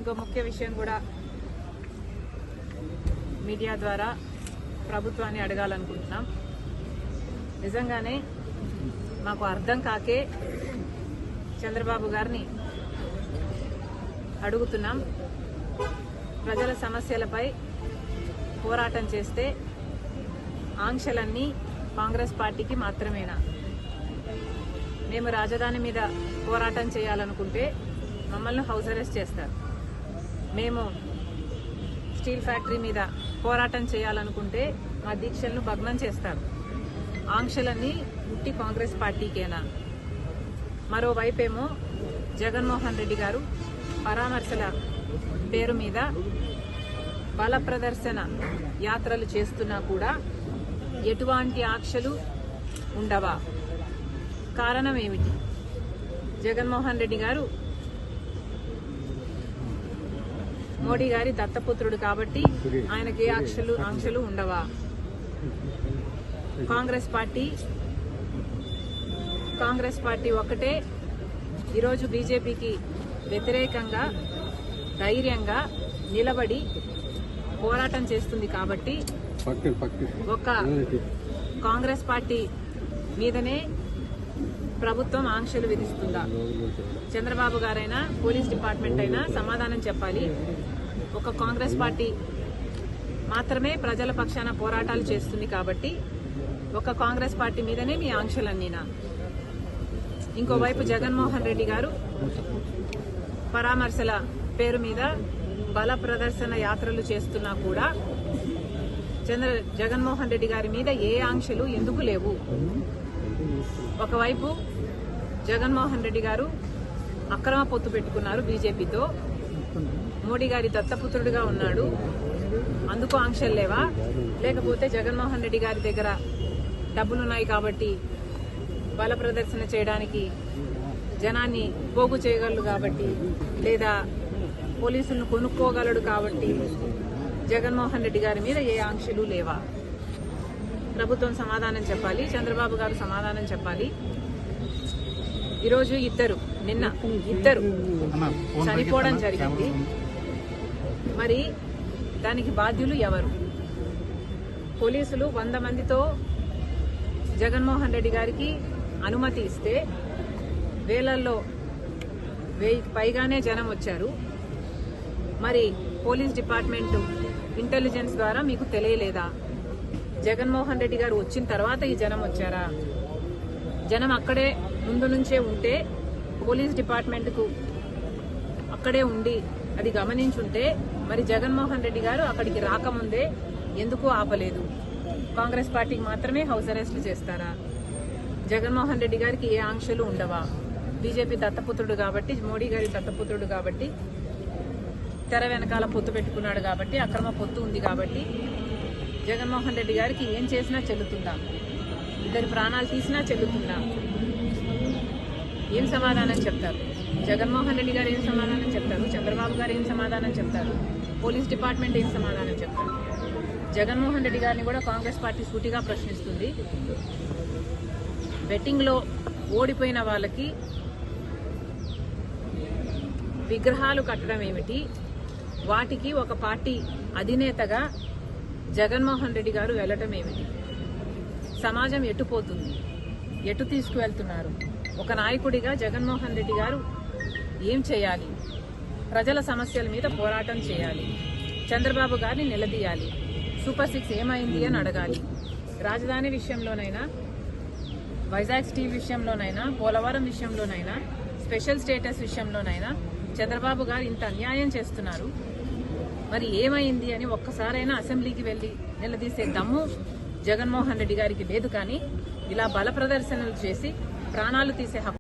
ఇంకో ముఖ్య విషయం కూడా మీడియా ద్వారా ప్రభుత్వాన్ని అడగాలనుకుంటున్నాం. నిజంగానే మాకు అర్థం కాకే చంద్రబాబు గారిని అడుగుతున్నాం. ప్రజల సమస్యలపై పోరాటం చేస్తే ఆంక్షలన్నీ కాంగ్రెస్ పార్టీకి మాత్రమేనా? మేము రాజధాని మీద పోరాటం చేయాలనుకుంటే మమ్మల్ని హౌస్ అరెస్ట్ చేస్తారు. మేము స్టీల్ ఫ్యాక్టరీ మీద పోరాటం చేయాలనుకుంటే మా దీక్షలను భగ్నం చేస్తారు. ఆంక్షలన్నీ ఉట్టి కాంగ్రెస్ పార్టీకేనా? మరోవైపేమో జగన్మోహన్ రెడ్డి గారు పరామర్శల పేరు మీద బల ప్రదర్శన యాత్రలు చేస్తున్నా కూడా ఎటువంటి ఆంక్షలు ఉండవా? కారణం ఏమిటి? జగన్మోహన్ రెడ్డి గారు మోడీ గారి దత్తపుత్రుడు కాబట్టి ఆయనకి ఆంక్షలు ఉండవా? కాంగ్రెస్ పార్టీ ఒక్కటే ఈరోజు బీజేపీకి వ్యతిరేకంగా ధైర్యంగా నిలబడి పోరాటం చేస్తుంది కాబట్టి ఒక కాంగ్రెస్ పార్టీ మీదనే ప్రభుత్వం ఆంక్షలు విధిస్తుందా? చంద్రబాబు గారైనా పోలీస్ డిపార్ట్మెంట్ అయినా సమాధానం చెప్పాలి. ఒక కాంగ్రెస్ పార్టీ మాత్రమే ప్రజల పక్షాన పోరాటాలు చేస్తుంది కాబట్టి ఒక కాంగ్రెస్ పార్టీ మీదనే మీ ఆంక్షలన్నీనా? ఇంకోవైపు జగన్మోహన్ రెడ్డి గారు పరామర్శల పేరు మీద బల ప్రదర్శన యాత్రలు చేస్తున్నా కూడా జగన్మోహన్ రెడ్డి గారి మీద ఏ ఆంక్షలు ఎందుకు లేవు? ఒకవైపు జగన్మోహన్ రెడ్డి గారు అక్రమ పొత్తు పెట్టుకున్నారు బీజేపీతో, మోడీ గారి దత్తపుత్రుడిగా ఉన్నాడు, అందుకు ఆంక్షలు లేవా? లేకపోతే జగన్మోహన్ రెడ్డి గారి దగ్గర డబ్బులున్నాయి కాబట్టి బల ప్రదర్శన చేయడానికి జనాన్ని పోగు చేయగలడు కాబట్టి, లేదా పోలీసులను కొనుక్కోగలడు కాబట్టి జగన్మోహన్ రెడ్డి గారి మీద ఏ ఆంక్షలు లేవా? ప్రభుత్వం సమాధానం చెప్పాలి. చంద్రబాబు గారు సమాధానం చెప్పాలి. ఈరోజు నిన్న ఇద్దరు చనిపోవడం జరిగింది. మరి దానికి బాధ్యులు ఎవరు? పోలీసులు 100 మందితో జగన్మోహన్ రెడ్డి గారికి అనుమతి ఇస్తే వేలల్లో 1000కి పైగానే జనం వచ్చారు. మరి పోలీస్ డిపార్ట్మెంట్ ఇంటెలిజెన్స్ ద్వారా మీకు తెలియలేదా? జగన్మోహన్ రెడ్డి గారు వచ్చిన తర్వాత ఈ జనం వచ్చారా? జనం అక్కడే ముందు నుంచే ఉంటే పోలీస్ డిపార్ట్మెంట్కు అక్కడే ఉండి అది గమనించుంటే మరి జగన్మోహన్ రెడ్డి గారు అక్కడికి రాకముందే ఎందుకు ఆపలేదు? కాంగ్రెస్ పార్టీకి మాత్రమే హౌస్ అరెస్టులు చేస్తారా? జగన్మోహన్ రెడ్డి గారికి ఏ ఆంక్షలు ఉండవా? బీజేపీ దత్తపుత్రుడు కాబట్టి, మోడీ గారి దత్తపుత్రుడు కాబట్టి, తెర వెనకాల పొత్తు పెట్టుకున్నాడు కాబట్టి, అక్రమ పొత్తు ఉంది కాబట్టి జగన్మోహన్ రెడ్డి గారికి ఏం చేసినా చెల్లుతుందా? ఇద్దరి ప్రాణాలు తీసినా చెల్లుతుందా? ఏం సమాధానం చెప్తారు? జగన్మోహన్ రెడ్డి గారు ఏం సమాధానం చెప్తారు? చంద్రబాబు గారు ఏం సమాధానం చెప్తారు? పోలీస్ డిపార్ట్మెంట్ ఏం సమాధానం చెప్తారు? జగన్మోహన్ రెడ్డి గారిని కూడా కాంగ్రెస్ పార్టీ సూటిగా ప్రశ్నిస్తుంది. బెట్టింగ్లో ఓడిపోయిన వాళ్ళకి విగ్రహాలు కట్టడం ఏమిటి? వాటికి ఒక పార్టీ అధినేతగా జగన్మోహన్ రెడ్డి గారు వెళ్ళటం ఏమిటి? సమాజం ఎటుపోతుంది? ఎటు తీసుకువెళ్తున్నారు? ఒక నాయకుడిగా జగన్మోహన్ రెడ్డి గారు ఏం చేయాలి? ప్రజల సమస్యల మీద పోరాటం చేయాలి. చంద్రబాబు గారిని నిలదీయాలి. సూపర్ 6 ఏమైంది అని అడగాలి. రాజధాని విషయంలోనైనా, వైజాగ్ స్టీల్ విషయంలోనైనా, పోలవరం విషయంలోనైనా, స్పెషల్ స్టేటస్ విషయంలోనైనా చంద్రబాబు గారు ఇంత అన్యాయం చేస్తున్నారు. మరి ఏమైంది అని ఒక్కసారైనా అసెంబ్లీకి వెళ్లి నిలదీసే దమ్ము జగన్మోహన్ రెడ్డి గారికి లేదు. కానీ ఇలా బల ప్రదర్శనలు చేసి ప్రాణాలు తీసే హక్కు